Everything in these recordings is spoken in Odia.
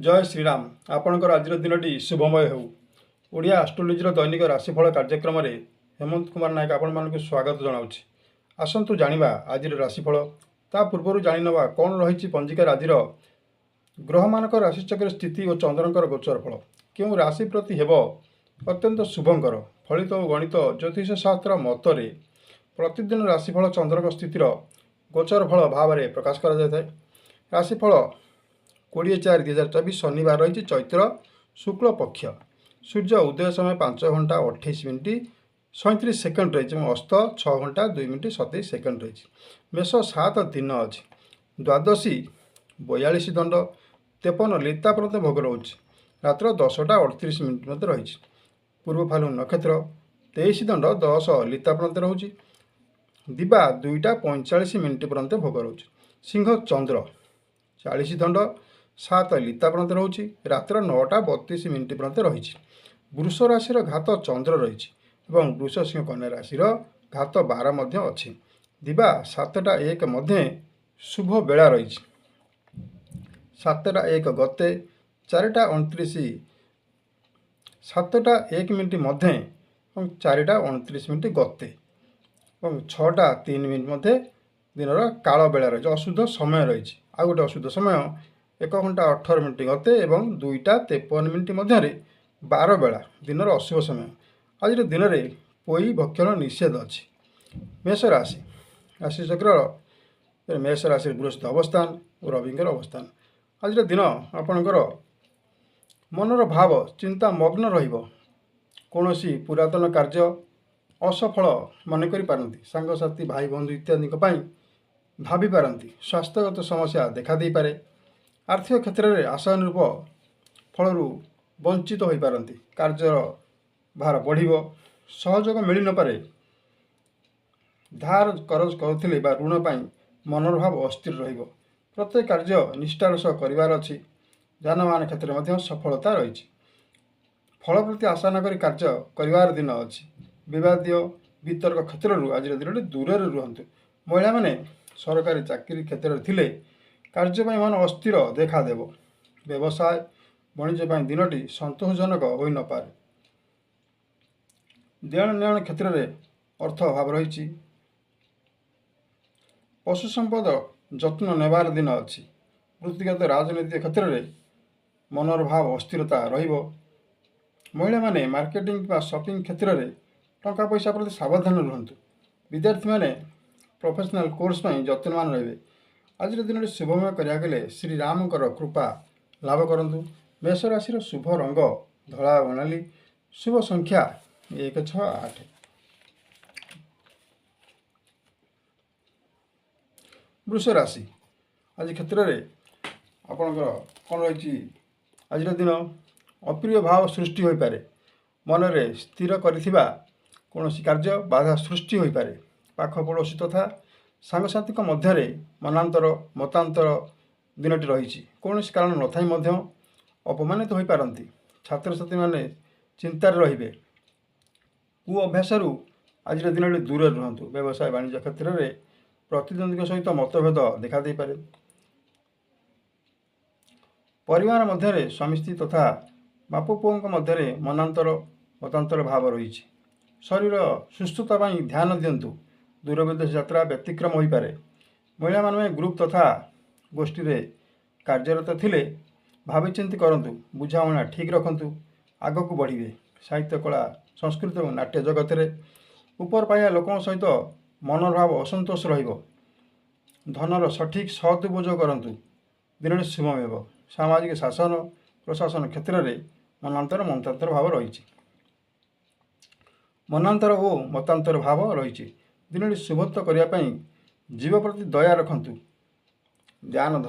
जय श्रीराम। आपणकर आज दिन शुभमय हो। ओडिया आस्ट्रोलोजी दैनिक राशिफल कार्यक्रम में हेमंत कुमार नायक आपण मानक स्वागत जनावि। आसतु जानिबा आज राशिफल। ता पूर्व जाणीनवा कौन रही पंजिकार आज ग्रह मानक राशिचक्र स्थिति और चंद्रकर गोचर फल क्यों राशि प्रति हेब अत्यंत शुभंकर फलित और गणित ज्योतिष शास्त्र मतरे प्रतिदिन राशिफल चंद्रक स्थितिर गोचर फल भाव में प्रकाश कर राशिफल 20/4/2024 शनिवार रही चैत्र शुक्ल पक्ष सूर्य उदय समय 5 घंटा 28 मिनिट 37 सेकेंड रही अस्त 6 घंटा 2 मिनिट 27 सेकेंड रही मेष 7 दिन अच्छी द्वादशी 42 दंड 53 लीता पर्यंत भोग रोचे रात्र 10टा 38 मिनिट मध्य रही पूर्व फाल्गुन नक्षत्र 23 दंड 10 लीता पर्यंत रोचे दिवा 2टा 45 मिनिट पर्यंत भोग रोचे सिंह चंद्र 40 दंड 7 लीता पर्यंत रोचे रात्र 9टा 32 मिनिट पर्यंत रही वृष राशि घात चंद्र रही वृष सिंह कन्या राशि घात 12 अच्छी दिवा 7टा 1 मध्य शुभ बेला रही 7टा 1 गते 4टा 29 7टा 1 मिनिट मध्य 4टा 29 मिनिट गते 6टा 3 मिनिट मध्य दिन काल बेला रही अशुद्ध समय रही आ गोटे अशुद्ध समय 1 घंटा 18 मिनिट गते और 2टा 53 मिनिट मध्य 12 बेला दिन अशुभ समय आज दिन में पोई भक्षण निषेध अच्छी मेष राशि राशिचक्र मेष राशि बृहस्पति अवस्थान और रविंकर अवस्थान आज दिन आपणकर मनर भाव चिंता मग्न कौन पुरातन कार्य असफल मन करी सांगसाथी भाई बंधु इत्यादि भावी पारती स्वास्थ्यगत समस्या देखा दे पारे आर्थिक क्षेत्र में आशानुरूप फल वंचित हो पारती कार्यर भार बढ़ सहयोग मिल न पारे धार करज करुले ऋण पर मनर भाव अस्थिर प्रत्येक कार्य निष्ठार सह करार अच्छी जानवाहन क्षेत्र में सफलता रही फल प्रति आशा नक कार्य कर दिन अच्छी विवादीय वितर्क क्षेत्र आज दिन में दूर रुहतु महिला माने सरकारी चाकरी क्षेत्र थे कार्य मन अस्थिर देखादेव व्यवसाय वाणिज्य दिनटी संतोषजनक हो न पारे देण नेण क्षेत्र में अर्थ अभाव रही पशु संपद जत्न नेबार दिन अच्छी वृत्तिगत राजनीतिक क्षेत्र में मनर भाव अस्थिरता महिला माने मार्केटिंग व शॉपिंग क्षेत्र में टंका पैसा प्रति सावधान रुहतु विद्यार्थी माने प्रोफेशनल कोर्स जत्नवान रहे आज दिन में शुभमय करागले श्रीराम कृपा लाभ करूँ मेष राशि शुभ रंग धला बनाली शुभ संख्या 168 वृष राशि आज क्षेत्र में आपणकर कौन रही आज दिन अप्रिय भाव सृष्टि हो पारे मनरे स्थिर करिथिबा कौन कार्य बाधा सृष्टि हो पारे पाख पड़ोशी तथा सांगसाथी मध्य मनांतर मतांतर दिनटी रही कौन कारण न अपमानित हो पारती छात्र छात्री मैंने चिंतार रे कु अभ्यास आज दिन में दूर रुहतु व्यवसाय वाणिज्य क्षेत्र में प्रतिद्वंदी सहित मतभेद देखा दे पारे परिवार मध्य स्वामी स्त्री तथा बापू पुओं मध्य मनांतर मतांतर भाव रही शरीर सुस्थता ध्यान दिंतु दूर विदेश यात्रा व्यतिक्रम हो पारे महिला मान ग्रुप तथा गोष्ठी रे कार्यरत थिले भावी चिंती करंतु बुझाणा ठीक रखंतु आग को बढ़िबे साहित्य कला संस्कृत और नाट्य जगत रे ऊपर पाया लोकों सहित मनोभाव असंतोष रहिबो धनर सठिक सदुपयोग करंतु दिन में शुभम हेब सामाजिक शासन प्रशासन क्षेत्र में मनांतर मतांतर भाव रही मनांतर और मतांतर भाव रही दिन में शुभत्व करने जीव प्रति दया रखंतु दान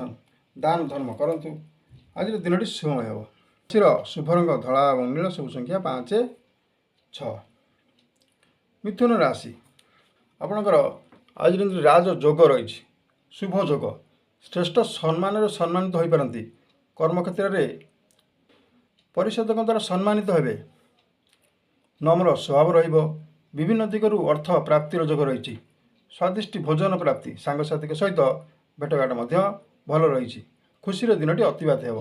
धर्म करंतु आज दिन शुभमय हेब शुभ रंग धला और नील शुभ संख्या 5-6 मिथुन राशि आपणकर आज दिन राज जोग रही शुभ जोग श्रेष्ठ सम्मान सम्मानित हो पारती कर्मक्षेत्र में परिषद द्वारा सम्मानित हेबे नम्र स्वभाव विभिन्न दिगरू अर्थ प्राप्तिर जोग रही स्वादिष्ट भोजन प्राप्ति सांगसाथी सहित भेटघाट भल रही खुशी दिनटी अतिबात हेब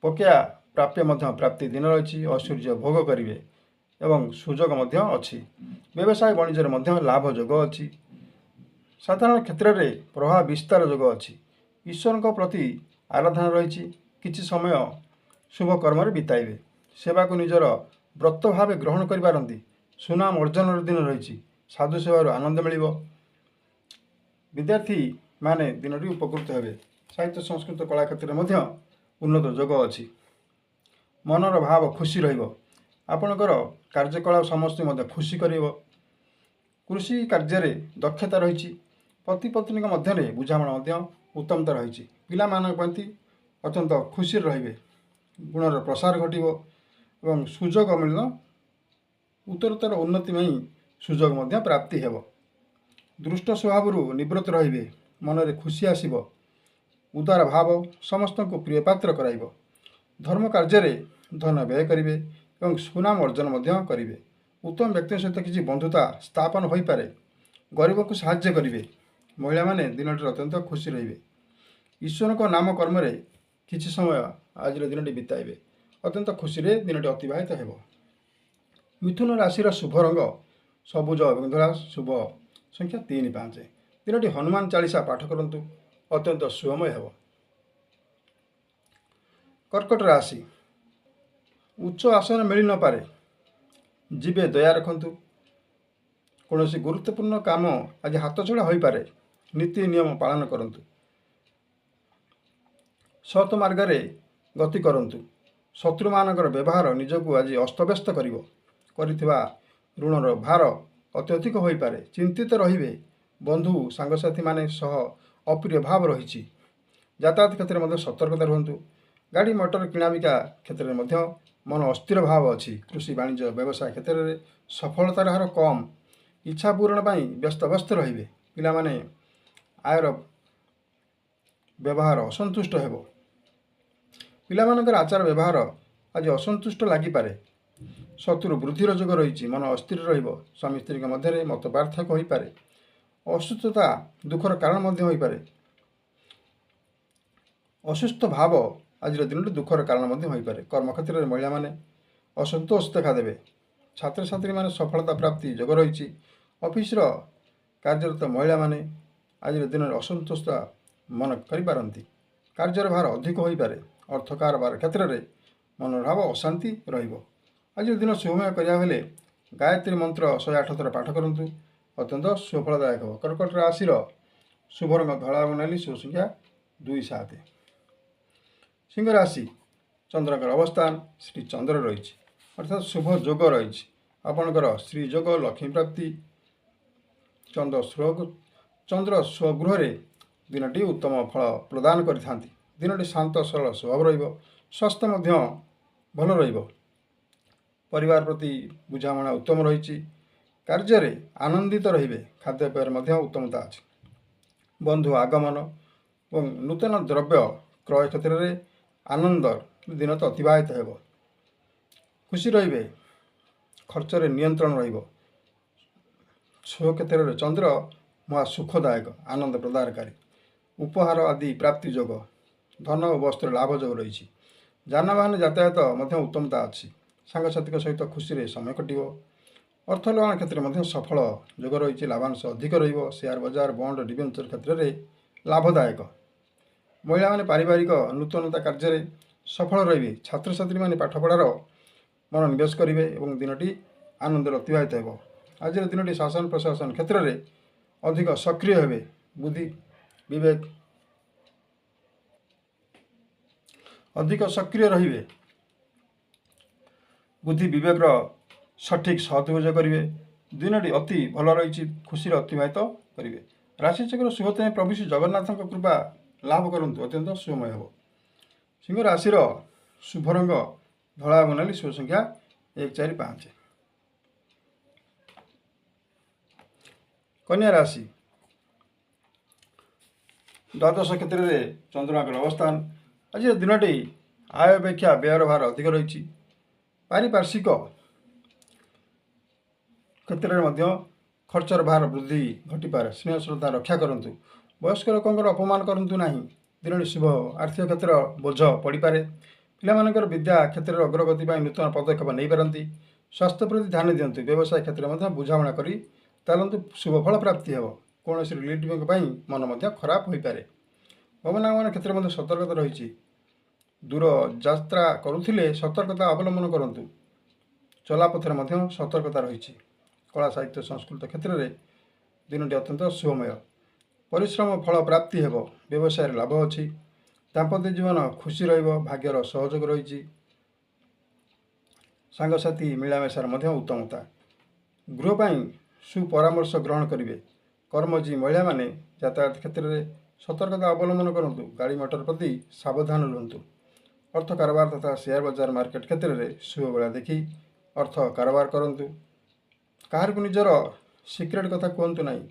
ପକେୟା ପ୍ରାପ୍ୟ ମଧ୍ୟ ପ୍ରାପ୍ତି ଦିନ ରହିଛି। ଐଶ୍ୱର୍ଯ୍ୟ ଭୋଗ କରିବେ ଏବଂ ସୁଯୋଗ ମଧ୍ୟ ଅଛି। ବ୍ୟବସାୟ ବାଣିଜ୍ୟରେ ମଧ୍ୟ ଲାଭ ଯୋଗ ଅଛି। ସାଧାରଣ କ୍ଷେତ୍ରରେ ପ୍ରଭାବ ବିସ୍ତାର ଯୋଗ ଅଛି। ଈଶ୍ୱରଙ୍କ ପ୍ରତି ଆରାଧନା ରହିଛି। କିଛି ସମୟ ଶୁଭ କର୍ମରେ ବିତାଇବେ। ସେବାକୁ ନିଜର ବ୍ରତ ଭାବେ ଗ୍ରହଣ କରିପାରନ୍ତି। ସୁନାମ ଅର୍ଜନର ଦିନ ରହିଛି। ସାଧୁ ସେବାରୁ ଆନନ୍ଦ ମିଳିବ। ବିଦ୍ୟାର୍ଥୀମାନେ ଦିନଟି ଉପକୃତ ହେବେ। ସାହିତ୍ୟ ସଂସ୍କୃତ କଳା କ୍ଷେତ୍ରରେ ମଧ୍ୟ ଉନ୍ନତ ଯୋଗ ଅଛି। ମନର ଭାବ ଖୁସି ରହିବ। ଆପଣଙ୍କର କାର୍ଯ୍ୟକଳାପ ସମସ୍ତଙ୍କୁ ମଧ୍ୟ ଖୁସି କରିବ। କୃଷି କାର୍ଯ୍ୟରେ ଦକ୍ଷତା ରହିଛି। ପତି ପତ୍ନୀଙ୍କ ମଧ୍ୟରେ ବୁଝାମଣା ମଧ୍ୟ ଉତ୍ତମତା ରହିଛି। ପିଲାମାନଙ୍କ ପ୍ରତି ଅତ୍ୟନ୍ତ ଖୁସିରେ ରହିବେ। ଗୁଣର ପ୍ରସାର ଘଟିବ ଏବଂ ସୁଯୋଗ ମିଳିବ। ଉତ୍ତରୋତ୍ତର ଉନ୍ନତି ପାଇଁ ସୁଯୋଗ ମଧ୍ୟ ପ୍ରାପ୍ତି ହେବ। ଦୃଷ୍ଟ ସ୍ୱଭାବରୁ ନିବୃତ୍ତ ରହିବେ। ମନରେ ଖୁସି ଆସିବ। ଉଦାର ଭାବ ସମସ୍ତଙ୍କୁ ପ୍ରିୟ ପାତ୍ର କରାଇବ। ଧର୍ମ କାର୍ଯ୍ୟରେ ଧନ ବ୍ୟୟ କରିବେ ଏବଂ ସୁନାମ ଅର୍ଜନ ମଧ୍ୟ କରିବେ। ଉତ୍ତମ ବ୍ୟକ୍ତିଙ୍କ ସହିତ କିଛି ବନ୍ଧୁତା ସ୍ଥାପନ ହୋଇପାରେ। ଗରିବକୁ ସାହାଯ୍ୟ କରିବେ। ମହିଳାମାନେ ଦିନଟିରେ ଅତ୍ୟନ୍ତ ଖୁସି ରହିବେ। ଈଶ୍ୱରଙ୍କ ନାମ କର୍ମରେ କିଛି ସମୟ ଆଜିର ଦିନଟି ବିତାଇବେ। ଅତ୍ୟନ୍ତ ଖୁସିରେ ଦିନଟି ଅତିବାହିତ ହେବ। ମିଥୁନ ରାଶିର ଶୁଭ ରଙ୍ଗ ସବୁଜ ଏବଂ ଧଳା। ଶୁଭ ସଂଖ୍ୟା 3, 5। ଦିନଟି ହନୁମାନ ଚାଳିଶା ପାଠ କରନ୍ତୁ। ଅତ୍ୟନ୍ତ ଶୁଭମୟ ହେବ। କର୍କଟ ରାଶି। ଉଚ୍ଚ ଆସନ ମିଳିନପାରେ। ଯିବେ ଦୟା ରଖନ୍ତୁ। କୌଣସି ଗୁରୁତ୍ୱପୂର୍ଣ୍ଣ କାମ ଆଜି ହାତଛଡ଼ା ହୋଇପାରେ। ନୀତି ନିୟମ ପାଳନ କରନ୍ତୁ। ସତ୍ ମାର୍ଗରେ ଗତି କରନ୍ତୁ। ଶତ୍ରୁମାନଙ୍କର ବ୍ୟବହାର ନିଜକୁ ଆଜି ଅସ୍ତବ୍ୟସ୍ତ କରିବ। କରିଥିବା ଋଣର ଭାର ଅତ୍ୟଧିକ ହୋଇପାରେ। ଚିନ୍ତିତ ରହିବେ। ବନ୍ଧୁ ସାଙ୍ଗସାଥୀମାନେ ସହ ଅପ୍ରିୟ ଭାବ ରହିଛି। ଯାତାୟାତ କ୍ଷେତ୍ରରେ ମଧ୍ୟ ସତର୍କତା ରୁହନ୍ତୁ। ଗାଡ଼ି ମଟର କିଣାବିକା କ୍ଷେତ୍ରରେ ମଧ୍ୟ ମନ ଅସ୍ଥିର ଭାବ ଅଛି। କୃଷି ବାଣିଜ୍ୟ ବ୍ୟବସାୟ କ୍ଷେତ୍ରରେ ସଫଳତାର ହାର କମ୍। ଇଚ୍ଛା ପୂରଣ ପାଇଁ ବ୍ୟସ୍ତବ୍ୟସ୍ତ ରହିବେ। ପିଲାମାନେ ଆୟର ବ୍ୟବହାର ଅସନ୍ତୁଷ୍ଟ ହେବ। ପିଲାମାନଙ୍କର ଆଚାର ବ୍ୟବହାର ଆଜି ଅସନ୍ତୁଷ୍ଟ ଲାଗିପାରେ। ଶତ୍ରୁ ବୃଦ୍ଧିର ଯୋଗ ରହିଛି। ମନ ଅସ୍ଥିର ରହିବ। ସ୍ୱାମୀ ସ୍ତ୍ରୀଙ୍କ ମଧ୍ୟରେ ମତ ପାର୍ଥକ୍ୟ ହୋଇପାରେ। ଅସୁସ୍ଥତା ଦୁଃଖର କାରଣ ମଧ୍ୟ ହୋଇପାରେ। ଅସୁସ୍ଥ ଭାବ ଆଜିର ଦିନଟି ଦୁଃଖର କାରଣ ମଧ୍ୟ ହୋଇପାରେ। କର୍ମକ୍ଷେତ୍ରରେ ମହିଳାମାନେ ଅସନ୍ତୋଷ ଦେଖାଦେବେ। ଛାତ୍ରଛାତ୍ରୀମାନେ ସଫଳତା ପ୍ରାପ୍ତି ଯୋଗ ରହିଛି। ଅଫିସର କାର୍ଯ୍ୟରତ ମହିଳାମାନେ ଆଜିର ଦିନରେ ଅସନ୍ତୋଷ ମନ କରିପାରନ୍ତି। କାର୍ଯ୍ୟର ଭାର ଅଧିକ ହୋଇପାରେ। ଅର୍ଥ କାରବାର କ୍ଷେତ୍ରରେ ମନୋଭାବ ଅଶାନ୍ତି ରହିବ। ଆଜିର ଦିନ ଶୁଭମୟ କରିବାକୁ ହେଲେ ଗାୟତ୍ରୀ ମନ୍ତ୍ର 108 ଥର ପାଠ କରନ୍ତୁ। ଅତ୍ୟନ୍ତ ସୁଫଳଦାୟକ ହେବ। କର୍କଟ ରାଶିର ଶୁଭ ରଙ୍ଗ ଧଳା ଏବଂ ନାଲି। ଶୁଭ ସଂଖ୍ୟା 2, 7। ସିଂହ ରାଶି। ଚନ୍ଦ୍ରଙ୍କର ଅବସ୍ଥାନ ଶ୍ରୀ ଚନ୍ଦ୍ର ରହିଛି। ଅର୍ଥାତ୍ ଶୁଭ ଯୋଗ ରହିଛି। ଆପଣଙ୍କର ଶ୍ରୀ ଯୋଗ ଲକ୍ଷ୍ମୀ ପ୍ରାପ୍ତି। ଚନ୍ଦ୍ର ସ୍ୱଗୃହରେ ଦିନଟି ଉତ୍ତମ ଫଳ ପ୍ରଦାନ କରିଥାନ୍ତି। ଦିନଟି ଶାନ୍ତ ସରଳ ସ୍ୱଭାବ ରହିବ। ସ୍ୱାସ୍ଥ୍ୟ ମଧ୍ୟ ଭଲ ରହିବ। ପରିବାର ପ୍ରତି ବୁଝାମଣା ଉତ୍ତମ ରହିଛି। କାର୍ଯ୍ୟରେ ଆନନ୍ଦିତ ରହିବେ। ଖାଦ୍ୟପେୟରେ ମଧ୍ୟ ଉତ୍ତମତା ଅଛି। ବନ୍ଧୁ ଆଗମନ ଏବଂ ନୂତନ ଦ୍ରବ୍ୟ କ୍ରୟ କ୍ଷେତ୍ରରେ ଆନନ୍ଦ ଦିନ ତ ଅତିବାହିତ ହେବ। ଖୁସି ରହିବେ। ଖର୍ଚ୍ଚରେ ନିୟନ୍ତ୍ରଣ ରହିବ। ସ୍ୱ କ୍ଷେତ୍ରରେ ଚନ୍ଦ୍ର ମହା ସୁଖଦାୟକ, ଆନନ୍ଦ ପ୍ରଦାନକାରୀ। ଉପହାର ଆଦି ପ୍ରାପ୍ତି ଯୋଗ। ଧନ ଓ ବସ୍ତ୍ର ଲାଭ ଯୋଗ ରହିଛି। ଯାନବାହନ ଯାତାୟାତ ମଧ୍ୟ ଉତ୍ତମତା ଅଛି। ସାଙ୍ଗସାଥୀଙ୍କ ସହିତ ଖୁସିରେ ସମୟ କଟିବ। ଅର୍ଥ ଲୋହାଣ କ୍ଷେତ୍ରରେ ମଧ୍ୟ ସଫଳ ଯୋଗ ରହିଛି। ଲାଭାଂଶ ଅଧିକ ରହିବ। ସେୟାର ବଜାର ବଣ୍ଡ ଡିବେଞ୍ଚର କ୍ଷେତ୍ରରେ ଲାଭଦାୟକ। ମହିଳାମାନେ ପାରିବାରିକ ନୂତନତା କାର୍ଯ୍ୟରେ ସଫଳ ରହିବେ। ଛାତ୍ରଛାତ୍ରୀମାନେ ପାଠପଢ଼ାର ମନୋନିବେଶ କରିବେ ଏବଂ ଦିନଟି ଆନନ୍ଦରେ ଅତିବାହିତ ହେବ। ଆଜିର ଦିନଟି ଶାସନ ପ୍ରଶାସନ କ୍ଷେତ୍ରରେ ଅଧିକ ସକ୍ରିୟ ହେବେ। ବୁଦ୍ଧି ବିବେକ ଅଧିକ ସକ୍ରିୟ ରହିବେ। ବୁଦ୍ଧି ବିବେକର ସଠିକ୍ ସଦୁପଯୋଗ କରିବେ। ଦିନଟି ଅତି ଭଲ ରହିଛି। ଖୁସିରେ ଅତିବାହିତ କରିବେ। ରାଶିଚକ୍ର ଶୁଭ ପାଇଁ ପ୍ରଭୁ ଶ୍ରୀ ଜଗନ୍ନାଥଙ୍କ କୃପା ଲାଭ କରନ୍ତୁ। ଅତ୍ୟନ୍ତ ଶୁଭମୟ ହେବ। ସିଂହ ରାଶିର ଶୁଭ ରଙ୍ଗ ଧଳା ଏବଂ ନାଲି। ଶୁଭ ସଂଖ୍ୟା 1, 4, 5। କନ୍ୟା ରାଶି। ଦ୍ୱାଦଶ କ୍ଷେତ୍ରରେ ଚନ୍ଦ୍ରମାଙ୍କର ଅବସ୍ଥାନ। ଆଜିର ଦିନଟି ଆୟ ଅପେକ୍ଷା ବ୍ୟୟର ଭାର ଅଧିକ ରହିଛି। ପାରିପାର୍ଶ୍ୱିକ କ୍ଷେତ୍ରରେ ମଧ୍ୟ ଖର୍ଚ୍ଚର ଭାର ବୃଦ୍ଧି ଘଟିପାରେ। ସ୍ନେହ ଶ୍ରଦ୍ଧା ରକ୍ଷା କରନ୍ତୁ। ବୟସ୍କ ଲୋକଙ୍କର ଅପମାନ କରନ୍ତୁ ନାହିଁ। ଦିନଟି ଶୁଭ। ଆର୍ଥିକ କ୍ଷେତ୍ର ବୋଝ ପଡ଼ିପାରେ। ପିଲାମାନଙ୍କର ବିଦ୍ୟା କ୍ଷେତ୍ରରେ ଅଗ୍ରଗତି ପାଇଁ ନୂତନ ପଦକ୍ଷେପ ନେଇପାରନ୍ତି। ସ୍ୱାସ୍ଥ୍ୟ ପ୍ରତି ଧ୍ୟାନ ଦିଅନ୍ତୁ। ବ୍ୟବସାୟ କ୍ଷେତ୍ରରେ ମଧ୍ୟ ବୁଝାମଣା କରି ଚାଲନ୍ତୁ, ଶୁଭଫଳ ପ୍ରାପ୍ତି ହେବ। କୌଣସି ରିଲେଟିଭଙ୍କ ପାଇଁ ମନ ମଧ୍ୟ ଖରାପ ହୋଇପାରେ। ଗମନାଗମନ କ୍ଷେତ୍ରରେ ମଧ୍ୟ ସତର୍କତା ରହିଛି। ଦୂର ଯାତ୍ରା କରୁଥିଲେ ସତର୍କତା ଅବଲମ୍ବନ କରନ୍ତୁ। ଚଲାପଥରେ ମଧ୍ୟ ସତର୍କତା ରହିଛି। କଳା ସାହିତ୍ୟ ସଂସ୍କୃତ କ୍ଷେତ୍ରରେ ଦିନଟି ଅତ୍ୟନ୍ତ ଶୁଭମୟ। ପରିଶ୍ରମ ଫଳ ପ୍ରାପ୍ତି ହେବ। ବ୍ୟବସାୟରେ ଲାଭ ଅଛି। ଦାମ୍ପତ୍ୟ ଜୀବନ ଖୁସି ରହିବ। ଭାଗ୍ୟର ସହଯୋଗ ରହିଛି। ସାଙ୍ଗସାଥି ମିଳାମିଶାର ମଧ୍ୟ ଉତ୍ତମତା। ଗୃହ ପାଇଁ ସୁପରାମର୍ଶ ଗ୍ରହଣ କରିବେ। କର୍ମଜୀବୀ ମହିଳାମାନେ ଯାତାୟାତ କ୍ଷେତ୍ରରେ ସତର୍କତା ଅବଲମ୍ବନ କରନ୍ତୁ। ଗାଡ଼ି ମଟର ପ୍ରତି ସାବଧାନ ରୁହନ୍ତୁ। ଅର୍ଥ କାରବାର ତଥା ସେୟାର ବଜାର ମାର୍କେଟ କ୍ଷେତ୍ରରେ ଶୁଭବେଳା ଦେଖି ଅର୍ଥ କାରବାର କରନ୍ତୁ। କାହାକୁ ନିଜର ସିକ୍ରେଟ୍ କଥା କୁହନ୍ତୁ ନାହିଁ।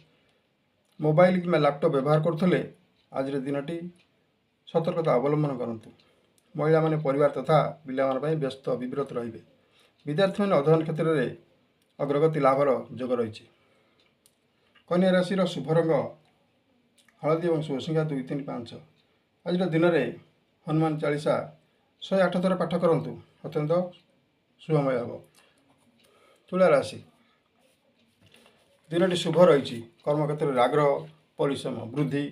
ମୋବାଇଲ କିମ୍ବା ଲ୍ୟାପଟପ୍ ବ୍ୟବହାର କରୁଥିଲେ ଆଜିର ଦିନଟି ସତର୍କତା ଅବଲମ୍ବନ କରନ୍ତୁ। ମହିଳାମାନେ ପରିବାର ତଥା ପିଲାମାନଙ୍କ ପାଇଁ ବ୍ୟସ୍ତ ବିବ୍ରତ ରହିବେ। ବିଦ୍ୟାର୍ଥୀମାନେ ଅଧ୍ୟୟନ କ୍ଷେତ୍ରରେ ଅଗ୍ରଗତି ଲାଭର ଯୋଗ ରହିଛି। କନ୍ୟା ରାଶିର ଶୁଭ ରଙ୍ଗ ହଳଦୀ ଏବଂ ଶୁଭ ସଂଖ୍ୟା 2, 3, 5। ଆଜିର ଦିନରେ ହନୁମାନ ଚାଳିଶା 108 ଥର ପାଠ କରନ୍ତୁ। ଅତ୍ୟନ୍ତ ଶୁଭମୟ ହେବ। ତୁଳା ରାଶି, ଦିନଟି ଶୁଭ ରହିଛି। କର୍ମକ୍ଷେତ୍ରରେ ଆଗ୍ରହ, ପରିଶ୍ରମ ବୃଦ୍ଧି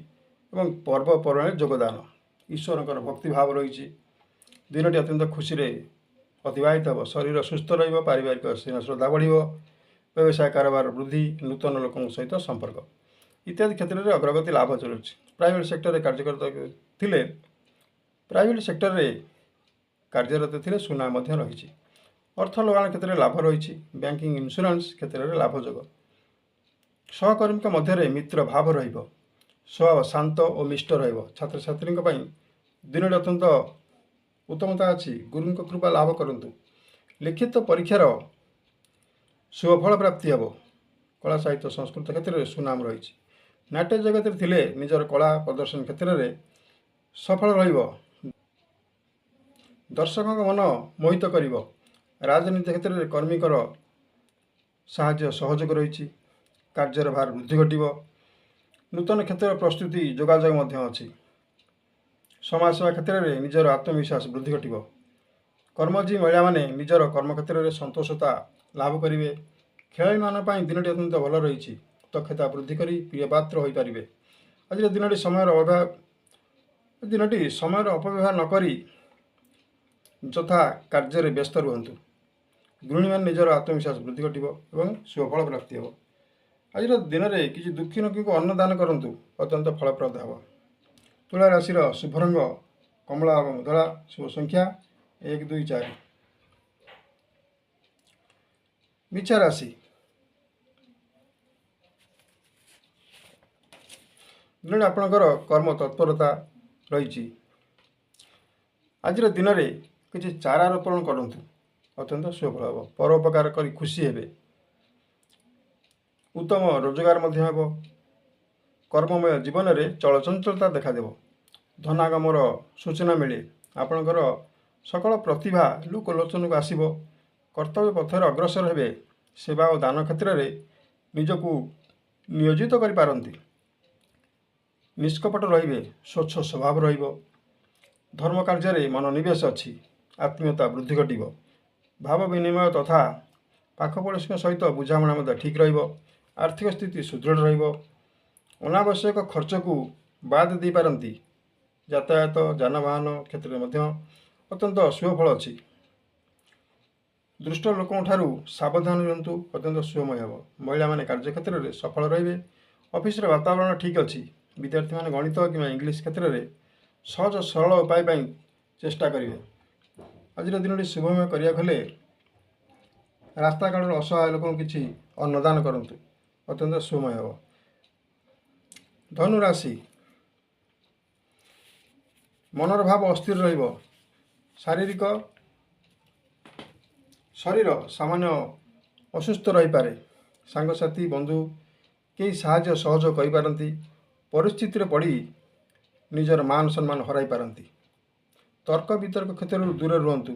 ଏବଂ ପର୍ବପର୍ବାଣିରେ ଯୋଗଦାନ। ଈଶ୍ୱରଙ୍କର ଭକ୍ତିଭାବ ରହିଛି। ଦିନଟି ଅତ୍ୟନ୍ତ ଖୁସିରେ ଅତିବାହିତ ହେବ। ଶରୀର ସୁସ୍ଥ ରହିବ। ପାରିବାରିକ ସ୍ନେହ ଶ୍ରଦ୍ଧା ବଢ଼ିବ। ବ୍ୟବସାୟ କାରବାର ବୃଦ୍ଧି। ନୂତନ ଲୋକଙ୍କ ସହିତ ସମ୍ପର୍କ ଇତ୍ୟାଦି କ୍ଷେତ୍ରରେ ଅଗ୍ରଗତି ଲାଭ ଚଳୁଛି। ପ୍ରାଇଭେଟ୍ ସେକ୍ଟରରେ କାର୍ଯ୍ୟରତ ଥିଲେ ସୁନାମ ମଧ୍ୟ ରହିଛି। ଅର୍ଥ ଲଗାଣ କ୍ଷେତ୍ରରେ ଲାଭ ରହିଛି। ବ୍ୟାଙ୍କିଂ ଇନ୍ସୁରାନ୍ସ କ୍ଷେତ୍ରରେ ଲାଭ ଯୋଗ। ସହକର୍ମୀଙ୍କ ମଧ୍ୟରେ ମିତ୍ର ଭାବ ରହିବ। ସ୍ୱଭାବ ଶାନ୍ତ ଓ ମିଷ୍ଟ ରହିବ। ଛାତ୍ରଛାତ୍ରୀଙ୍କ ପାଇଁ ଦିନଟି ଅତ୍ୟନ୍ତ ଉତ୍ତମତା ଅଛି। ଗୁରୁଙ୍କ କୃପା ଲାଭ କରନ୍ତୁ। ଲିଖିତ ପରୀକ୍ଷାର ଶୁଭଫଳ ପ୍ରାପ୍ତି ହେବ। କଳା ସାହିତ୍ୟ ସଂସ୍କୃତ କ୍ଷେତ୍ରରେ ସୁନାମ ରହିଛି। ନାଟ୍ୟ ଜଗତରେ ଥିଲେ ନିଜର କଳା ପ୍ରଦର୍ଶନ କ୍ଷେତ୍ରରେ ସଫଳ ରହିବ। ଦର୍ଶକଙ୍କ ମନ ମୋହିତ କରିବ। ରାଜନୀତି କ୍ଷେତ୍ରରେ କର୍ମୀଙ୍କର ସାହାଯ୍ୟ ସହଯୋଗ ରହିଛି। କାର୍ଯ୍ୟର ଭାର ବୃଦ୍ଧି ଘଟିବ। ନୂତନ କ୍ଷେତ୍ରର ପ୍ରସ୍ତୁତି ଯୋଗାଯୋଗ ମଧ୍ୟ ଅଛି। ସମାଜସେବା କ୍ଷେତ୍ରରେ ନିଜର ଆତ୍ମବିଶ୍ୱାସ ବୃଦ୍ଧି ଘଟିବ। କର୍ମଜୀବୀ ମହିଳାମାନେ ନିଜର କର୍ମକ୍ଷେତ୍ରରେ ସନ୍ତୋଷତା ଲାଭ କରିବେ। ଖେଳାଳିମାନଙ୍କ ପାଇଁ ଦିନଟି ଅତ୍ୟନ୍ତ ଭଲ ରହିଛି। ଦକ୍ଷତା ବୃଦ୍ଧି କରି ପ୍ରିୟ ପାତ୍ର ହୋଇପାରିବେ। ଆଜିର ଦିନଟି ସମୟର ଅପବ୍ୟବହାର ନ କରି ଯଥା କାର୍ଯ୍ୟରେ ବ୍ୟସ୍ତ ରୁହନ୍ତୁ। ଗୃହିଣୀମାନେ ନିଜର ଆତ୍ମବିଶ୍ୱାସ ବୃଦ୍ଧି ଘଟିବ ଏବଂ ଶୁଭଫଳ ପ୍ରାପ୍ତି ହେବ। ଆଜିର ଦିନରେ କିଛି ଦୁଃଖୀ ରୋଗୀଙ୍କୁ ଅନ୍ନ ଦାନ କରନ୍ତୁ। ଅତ୍ୟନ୍ତ ଫଳପ୍ରଦ ହେବ। ତୁଳା ରାଶିର ଶୁଭ ରଙ୍ଗ କମଳା ଏବଂ ଧଳା। ଶୁଭ ସଂଖ୍ୟା 1, 2, 4। ମିଛା ରାଶି, ଦିନରେ ଆପଣଙ୍କର କର୍ମ ତତ୍ପରତା ରହିଛି। ଆଜିର ଦିନରେ କିଛି ଚାରା ରୋପଣ କରନ୍ତୁ। ଅତ୍ୟନ୍ତ ଶୁଭଫଳ ହେବ। ପରୋପକାର କରି ଖୁସି ହେବେ। ଉତ୍ତମ ରୋଜଗାର ମଧ୍ୟ ହେବ। କର୍ମମୟ ଜୀବନରେ ଚଳଚଞ୍ଚଳତା ଦେଖାଦେବ। ଧନାଗମର ସୂଚନା ମିଳେ। ଆପଣଙ୍କର ସକଳ ପ୍ରତିଭା ଲୋକଲୋଚନକୁ ଆସିବ। କର୍ତ୍ତବ୍ୟ ପଥରେ ଅଗ୍ରସର ହେବେ। ସେବା ଓ ଦାନ କ୍ଷେତ୍ରରେ ନିଜକୁ ନିୟୋଜିତ କରିପାରନ୍ତି। ନିଷ୍କପଟ ରହିବେ। ସ୍ୱଚ୍ଛ ସ୍ୱଭାବ ରହିବ। ଧର୍ମ କାର୍ଯ୍ୟରେ ମନୋନିବେଶ ଅଛି। ଆତ୍ମୀୟତା ବୃଦ୍ଧି ଘଟିବ। ଭାବ ବିନିମୟ ତଥା ପାଖ ପଡ଼ୋଶୀଙ୍କ ସହିତ ବୁଝାମଣା ମଧ୍ୟ ଠିକ୍ ରହିବ। ଆର୍ଥିକ ସ୍ଥିତି ସୁଦୃଢ଼ ରହିବ। ଅନାବଶ୍ୟକ ଖର୍ଚ୍ଚକୁ ବାଦ ଦେଇପାରନ୍ତି। ଯାତାୟାତ ଯାନବାହନ କ୍ଷେତ୍ରରେ ମଧ୍ୟ ଅତ୍ୟନ୍ତ ଶୁଭଫଳ ଅଛି। ଦୁଷ୍ଟ ଲୋକଙ୍କ ଠାରୁ ସାବଧାନ ରୁହନ୍ତୁ। ଅତ୍ୟନ୍ତ ଶୁଭମୟ ହେବ। ମହିଳାମାନେ କାର୍ଯ୍ୟକ୍ଷେତ୍ରରେ ସଫଳ ରହିବେ। ଅଫିସର ବାତାବରଣ ଠିକ୍ ଅଛି। ବିଦ୍ୟାର୍ଥୀମାନେ ଗଣିତ କିମ୍ବା ଇଂଲିଶ କ୍ଷେତ୍ରରେ ସହଜ ସରଳ ଉପାୟ ପାଇଁ ଚେଷ୍ଟା କରିବେ। ଆଜିର ଦିନଟି ଶୁଭମୟ କରିବାକୁ ହେଲେ ରାସ୍ତାକଡ଼ରେ ଅସହାୟ ଲୋକଙ୍କୁ କିଛି ଅନ୍ନଦାନ କରନ୍ତୁ। ଅତ୍ୟନ୍ତ ଶୁଭମୟ ହେବ। ଧନୁ ରାଶି, ମନର ଭାବ ଅସ୍ଥିର ରହିବ। ଶରୀର ସାମାନ୍ୟ ଅସୁସ୍ଥ ରହିପାରେ। ସାଙ୍ଗସାଥି ବନ୍ଧୁ କେହି ସାହାଯ୍ୟ ସହଯୋଗ କରିପାରନ୍ତି। ପରିସ୍ଥିତିରେ ପଡ଼ି ନିଜର ମାନ ସମ୍ମାନ ହରାଇ ପାରନ୍ତି। ତର୍କ ବିତର୍କ କ୍ଷେତ୍ରରୁ ଦୂରରେ ରୁହନ୍ତୁ।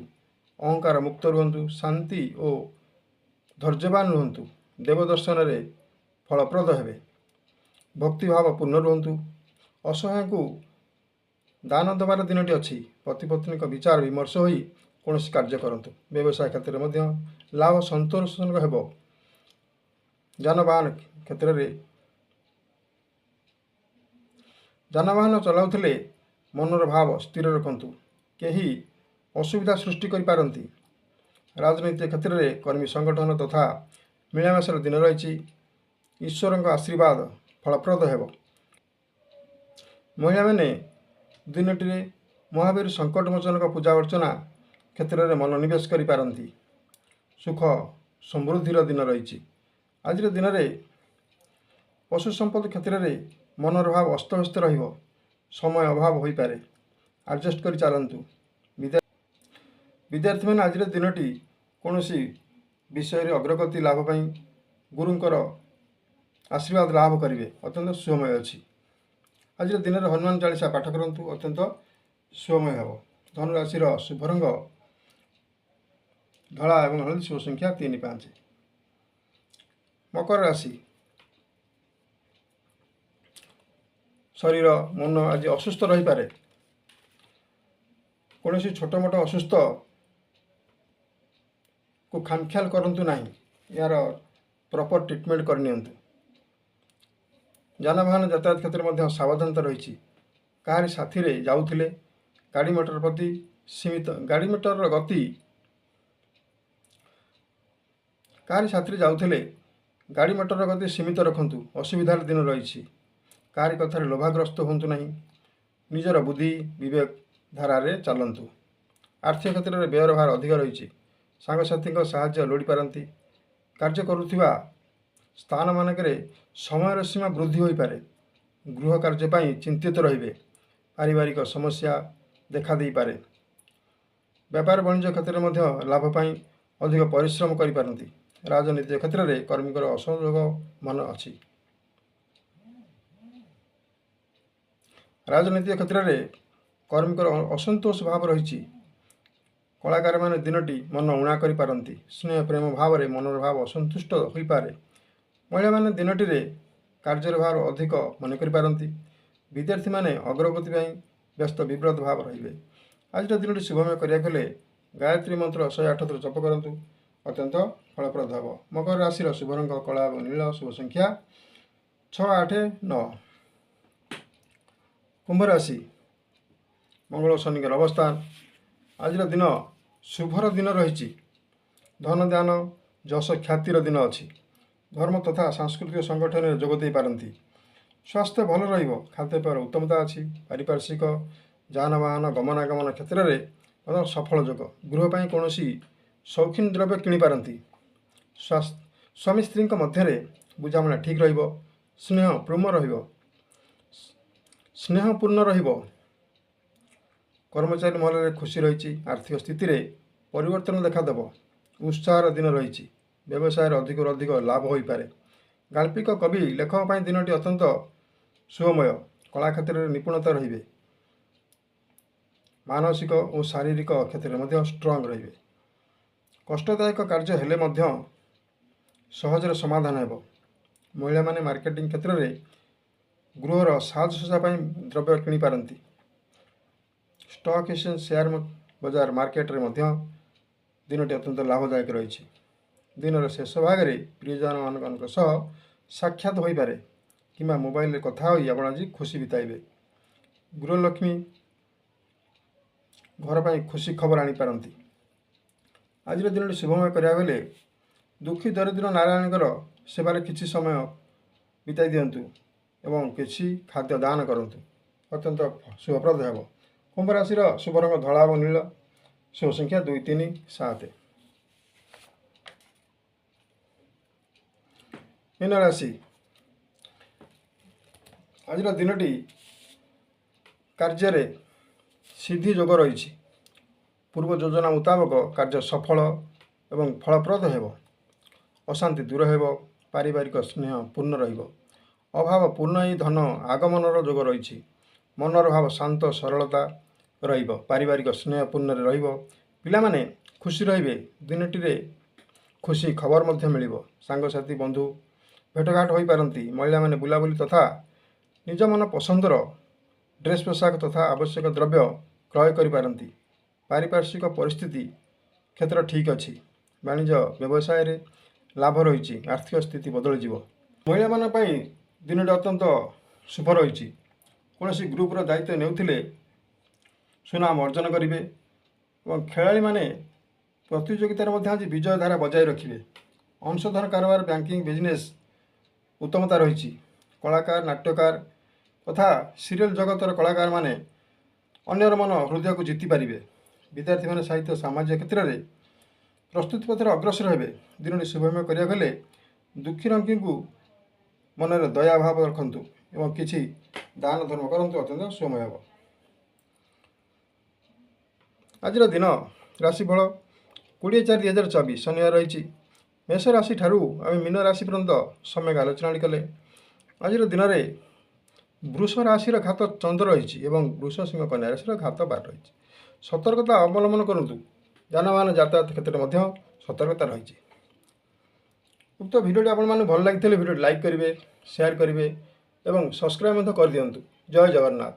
ଅହଙ୍କାର ମୁକ୍ତ ରୁହନ୍ତୁ। ଶାନ୍ତି ଓ ଧୈର୍ଯ୍ୟବାନ ରୁହନ୍ତୁ। ଦେବଦର୍ଶନରେ ଫଳପ୍ରଦ ହେବେ। ଭକ୍ତିଭାବ ପୂର୍ଣ୍ଣ ରୁହନ୍ତୁ। ଅସହାୟଙ୍କୁ ଦାନ ଦେବାର ଦିନଟି ଅଛି। ପତି ପତ୍ନୀଙ୍କ ବିଚାର ବିମର୍ଶ ହୋଇ କୌଣସି କାର୍ଯ୍ୟ କରନ୍ତୁ। ବ୍ୟବସାୟ କ୍ଷେତ୍ରରେ ମଧ୍ୟ ଲାଭ ସନ୍ତୋଷଜନକ ହେବ। ଯାନବାହନ ଚଲାଉଥିଲେ ମନର ଭାବ ସ୍ଥିର ରଖନ୍ତୁ। କେହି ଅସୁବିଧା ସୃଷ୍ଟି କରିପାରନ୍ତି। ରାଜନୈତିକ କ୍ଷେତ୍ରରେ କର୍ମୀ ସଂଗଠନ ତଥା ମିଳାମିଶାର ଦିନ ରହିଛି। ଈଶ୍ୱରଙ୍କ ଆଶୀର୍ବାଦ ଫଳପ୍ରଦ ହେବ। ମହିଳାମାନେ ଦିନଟିରେ ମହାବୀର ସଙ୍କଟମୋଚନଙ୍କ ପୂଜା ଅର୍ଚ୍ଚନା କ୍ଷେତ୍ରରେ ମନୋନିବେଶ କରିପାରନ୍ତି। ସୁଖ ସମୃଦ୍ଧିର ଦିନ ରହିଛି। ଆଜିର ଦିନରେ ପଶୁ ସମ୍ପଦ କ୍ଷେତ୍ରରେ ମନର ଭାବ ଅସ୍ତବ୍ୟସ୍ତ ରହିବ। ସମୟ ଅଭାବ ହୋଇପାରେ, ଆଡ଼ଜଷ୍ଟ କରି ଚାଲନ୍ତୁ। ବିଦ୍ୟାର୍ଥୀମାନେ ଆଜିର ଦିନଟି କୌଣସି ବିଷୟରେ ଅଗ୍ରଗତି ଲାଭ ପାଇଁ ଗୁରୁଙ୍କର ଆଶୀର୍ବାଦ ଲାଭ କରିବେ। ଅତ୍ୟନ୍ତ ଶୁଭମୟ ଅଛି। ଆଜିର ଦିନରେ ହନୁମାନ ଚାଳିଶା ପାଠ କରନ୍ତୁ। ଅତ୍ୟନ୍ତ ଶୁଭମୟ ହେବ। ଧନୁରାଶିର ଶୁଭ ରଙ୍ଗ ଧଳା ଏବଂ ହଳଦୀ, ଶୁଭ ସଂଖ୍ୟା 3, 5। ମକର ରାଶି, ଶରୀର ମନ ଆଜି ଅସୁସ୍ଥ ରହିପାରେ। କୌଣସି ଛୋଟ ମୋଟ ଅସୁସ୍ଥକୁ ଖାମଖିଆଲ କରନ୍ତୁ ନାହିଁ। ଏହାର ପ୍ରପର ଟ୍ରିଟମେଣ୍ଟ କରିନିଅନ୍ତୁ। ଯାନବାହନ ଯାତାୟାତ କ୍ଷେତ୍ରରେ ମଧ୍ୟ ସାବଧାନତା ରହିଛି। କାହାରି ସାଥିରେ ଯାଉଥିଲେ ଗାଡ଼ି ମଟର ଗତି ସୀମିତ ରଖନ୍ତୁ। ଅସୁବିଧାର ଦିନ ରହିଛି। କାହାରି କଥାରେ ଲୋଭାଗ୍ରସ୍ତ ହୁଅନ୍ତୁ ନାହିଁ। ନିଜର ବୁଦ୍ଧି ବିବେକ ଧାରାରେ ଚାଲନ୍ତୁ। ଆର୍ଥିକ କ୍ଷେତ୍ରରେ ବ୍ୟୟର ଭାର ଅଧିକ ରହିଛି। ସାଙ୍ଗସାଥୀଙ୍କ ସାହାଯ୍ୟ ଲୋଡ଼ିପାରନ୍ତି। କାର୍ଯ୍ୟ କରୁଥିବା ସ୍ଥାନମାନଙ୍କରେ ସମୟର ସୀମା ବୃଦ୍ଧି ହୋଇପାରେ। ଗୃହ କାର୍ଯ୍ୟ ପାଇଁ ଚିନ୍ତିତ ରହିବେ। ପାରିବାରିକ ସମସ୍ୟା ଦେଖାଦେଇପାରେ। ବ୍ୟାପାର ବାଣିଜ୍ୟ କ୍ଷେତ୍ରରେ ମଧ୍ୟ ଲାଭ ପାଇଁ ଅଧିକ ପରିଶ୍ରମ କରିପାରନ୍ତି। ରାଜନୈତିକ କ୍ଷେତ୍ରରେ କର୍ମୀଙ୍କର ଅସହଯୋଗ ମନ ଅଛି। ରାଜନୈତିକ କ୍ଷେତ୍ରରେ କର୍ମୀଙ୍କର ଅସନ୍ତୋଷ ଭାବ ରହିଛି। କଳାକାରମାନେ ଦିନଟି ମନ ଊଣା କରିପାରନ୍ତି। ସ୍ନେହ ପ୍ରେମ ଭାବରେ ମନର ଭାବ ଅସନ୍ତୁଷ୍ଟ ହୋଇପାରେ। ମହିଳାମାନେ ଦିନଟିରେ କାର୍ଯ୍ୟର ଭାର ଅଧିକ ମନେ କରିପାରନ୍ତି। ବିଦ୍ୟାର୍ଥୀମାନେ ଅଗ୍ରଗତି ପାଇଁ ବ୍ୟସ୍ତ ବିବ୍ରତ ଭାବ ରହିବେ। ଆଜିର ଦିନଟି ଶୁଭମୟ କରିବାକୁ ହେଲେ ଗାୟତ୍ରୀ ମନ୍ତ୍ର 108 ଥର ଜପ କରନ୍ତୁ। ଅତ୍ୟନ୍ତ ଫଳପ୍ରଦ ହେବ। ମକର ରାଶିର ଶୁଭ ରଙ୍ଗ କଳା ଏବଂ ନୀଳ, ଶୁଭ ସଂଖ୍ୟା 6, 8, 9। କୁମ୍ଭ ରାଶି, ମଙ୍ଗଳ ଶନିଙ୍କର ଅବସ୍ଥାନ। ଆଜିର ଦିନ ଶୁଭର ଦିନ ରହିଛି। ଧନ ଧ୍ୟାନ ଯଶ ଖ୍ୟାତିର ଦିନ ଅଛି। ଧର୍ମ ତଥା ସାଂସ୍କୃତିକ ସଂଗଠନରେ ଯୋଗ ଦେଇପାରନ୍ତି। ସ୍ୱାସ୍ଥ୍ୟ ଭଲ ରହିବ। ଖାଦ୍ୟପେୟର ଉତ୍ତମତା ଅଛି। ପାରିପାର୍ଶ୍ୱିକ ଯାନବାହନ ଗମନାଗମନ କ୍ଷେତ୍ରରେ ମଧ୍ୟ ସଫଳ ଯୋଗ। ଗୃହ ପାଇଁ କୌଣସି ସୌଖିନ ଦ୍ରବ୍ୟ କିଣିପାରନ୍ତି। ସ୍ୱାମୀ ସ୍ତ୍ରୀଙ୍କ ମଧ୍ୟରେ ବୁଝାମଣା ଠିକ୍ ରହିବ। ସ୍ନେହପୂର୍ଣ୍ଣ ରହିବ। କର୍ମଚାରୀ ମହଲରେ ଖୁସି ରହିଛି। ଆର୍ଥିକ ସ୍ଥିତିରେ ପରିବର୍ତ୍ତନ ଦେଖାଦେବ। ଉତ୍ସାହର ଦିନ ରହିଛି। ବ୍ୟବସାୟରେ ଅଧିକରୁ ଅଧିକ ଲାଭ ହୋଇପାରେ। ଗାଳ୍ପିକ କବି ଲେଖକ ପାଇଁ ଦିନଟି ଅତ୍ୟନ୍ତ ଶୁଭମୟ। କଳା କ୍ଷେତ୍ରରେ ନିପୁଣତା ରହିବେ। ମାନସିକ ଓ ଶାରୀରିକ କ୍ଷେତ୍ରରେ ମଧ୍ୟ ଷ୍ଟ୍ରଙ୍ଗ ରହିବେ। କଷ୍ଟଦାୟକ କାର୍ଯ୍ୟ ହେଲେ ମଧ୍ୟ ସହଜରେ ସମାଧାନ ହେବ। ମହିଳାମାନେ ମାର୍କେଟିଂ କ୍ଷେତ୍ରରେ ଗୃହର ସାଜସଜ୍ଜା ପାଇଁ ଦ୍ରବ୍ୟ କିଣିପାରନ୍ତି। ଷ୍ଟକ୍ ଏକ୍ସଚେଞ୍ଜ, ସେୟାର ବଜାର ମାର୍କେଟରେ ମଧ୍ୟ ଦିନଟି ଅତ୍ୟନ୍ତ ଲାଭଦାୟକ ରହିଛି। ଦିନର ଶେଷ ଭାଗରେ ପ୍ରିୟଜନମାନଙ୍କ ସହ ସାକ୍ଷାତ ହୋଇପାରେ କିମ୍ବା ମୋବାଇଲରେ କଥା ହୋଇ ଆପଣ ଆଜି ଖୁସି ବିତାଇବେ। ଗୃହଲକ୍ଷ୍ମୀ ଘର ପାଇଁ ଖୁସି ଖବର ଆଣିପାରନ୍ତି। ଆଜିର ଦିନଟି ଶୁଭମୟ କରିବାକୁ ହେଲେ ଦୁଃଖୀ ଦରିଦ୍ର ନାରାୟଣଙ୍କର ସେବାରେ କିଛି ସମୟ ବିତାଇ ଦିଅନ୍ତୁ ଏବଂ କିଛି ଖାଦ୍ୟ ଦାନ କରନ୍ତୁ। ଅତ୍ୟନ୍ତ ଶୁଭପ୍ରଦ ହେବ। କୁମ୍ଭ ରାଶିର ଶୁଭ ରଙ୍ଗ ଧଳା ଏବଂ ନୀଳ, ଶୁଭ ସଂଖ୍ୟା 2, 3, 7। ମୀନ ରାଶି, ଆଜିର ଦିନଟି କାର୍ଯ୍ୟରେ ସିଦ୍ଧି ଯୋଗ ରହିଛି। ପୂର୍ବ ଯୋଜନା ମୁତାବକ କାର୍ଯ୍ୟ ସଫଳ ଏବଂ ଫଳପ୍ରଦ ହେବ। ଅଶାନ୍ତି ଦୂର ହେବ। ପାରିବାରିକ ସ୍ନେହ ପୂର୍ଣ୍ଣ ରହିବ। ଅଭାବ ପୂର୍ଣ୍ଣ ଏହି ଧନ ଆଗମନର ଯୋଗ ରହିଛି। ମନର ଭାବ ଶାନ୍ତ ସରଳତା ରହିବ। ପାରିବାରିକ ସ୍ନେହ ପୂର୍ଣ୍ଣରେ ରହିବ। ପିଲାମାନେ ଖୁସି ରହିବେ। ଦିନଟିରେ ଖୁସି ଖବର ମଧ୍ୟ ମିଳିବ। ସାଙ୍ଗସାଥି ବନ୍ଧୁ ଭେଟଘାଟ ହୋଇପାରନ୍ତି। ମହିଳାମାନେ ବୁଲାବୁଲି ତଥା ନିଜ ମନ ପସନ୍ଦର ଡ୍ରେସ୍ ପୋଷାକ ତଥା ଆବଶ୍ୟକ ଦ୍ରବ୍ୟ କ୍ରୟ କରିପାରନ୍ତି। ପାରିପାର୍ଶ୍ୱିକ ପରିସ୍ଥିତି କ୍ଷେତ୍ର ଠିକ୍ ଅଛି। ବାଣିଜ୍ୟ ବ୍ୟବସାୟରେ ଲାଭ ରହିଛି। ଆର୍ଥିକ ସ୍ଥିତି ବଦଳିଯିବ। ମହିଳାମାନଙ୍କ ପାଇଁ ଦିନଟି ଅତ୍ୟନ୍ତ ଶୁଭ ରହିଛି। କୌଣସି ଗ୍ରୁପର ଦାୟିତ୍ୱ ନେଉଥିଲେ ସୁନାମ ଅର୍ଜନ କରିବେ ଏବଂ ଖେଳାଳିମାନେ ପ୍ରତିଯୋଗିତାରେ ମଧ୍ୟ ଆଜି ବିଜୟ ଧାରା ବଜାୟ ରଖିବେ। ଅଂଶଧନ କାରବାର, ବ୍ୟାଙ୍କିଂ, ବିଜନେସ୍ ଉତ୍ତମତା ରହିଛି। କଳାକାର, ନାଟ୍ୟକାର ତଥା ସିରିଏଲ୍ ଜଗତର କଳାକାରମାନେ ଅନ୍ୟର ମନ ହୃଦୟକୁ ଜିତିପାରିବେ। ବିଦ୍ୟାର୍ଥୀମାନେ ସାହିତ୍ୟ ସାମାଜିକ କ୍ଷେତ୍ରରେ ପ୍ରସ୍ତୁତି ପଥରେ ଅଗ୍ରସର ହେବେ। ଦିନଟି ଶୁଭମୟ କରିବାକୁ ହେଲେ ଦୁଃଖୀ ରଙ୍କୀଙ୍କୁ ମନରେ ଦୟାଭାବ ରଖନ୍ତୁ ଏବଂ କିଛି ଦାନ ଧର୍ମ କରନ୍ତୁ, ଅତ୍ୟନ୍ତ ଶୁଭମୟ ହେବ। ଆଜିର ଦିନ ରାଶିଫଳ 20/4/2024 ଶନିବାର ରହିଛି। ମେଷ ରାଶି ଠାରୁ ଆମେ ମୀନ ରାଶି ପର୍ଯ୍ୟନ୍ତ ସମ୍ୟକ ଆଲୋଚନା କଲେ। ଆଜିର ଦିନରେ ବୃଷ ରାଶିର ଘାତ ଚନ୍ଦ୍ର ରହିଛି ଏବଂ ବୃଷ ସିଂହ କନ୍ୟା ରାଶିର ଘାତ 12 ରହିଛି। ସତର୍କତା ଅବଲମ୍ବନ କରନ୍ତୁ। ଯାନବାହନ ଯାତାୟାତ କ୍ଷେତ୍ରରେ ମଧ୍ୟ ସତର୍କତା ରହିଛି। ଉକ୍ତ ଭିଡ଼ିଓଟି ଆପଣମାନଙ୍କୁ ଭଲ ଲାଗିଥିଲେ ଭିଡ଼ିଓଟି ଲାଇକ୍ କରିବେ, ସେୟାର କରିବେ ଏବଂ ସବସ୍କ୍ରାଇବ୍ ମଧ୍ୟ କରିଦିଅନ୍ତୁ। ଜୟ ଜଗନ୍ନାଥ।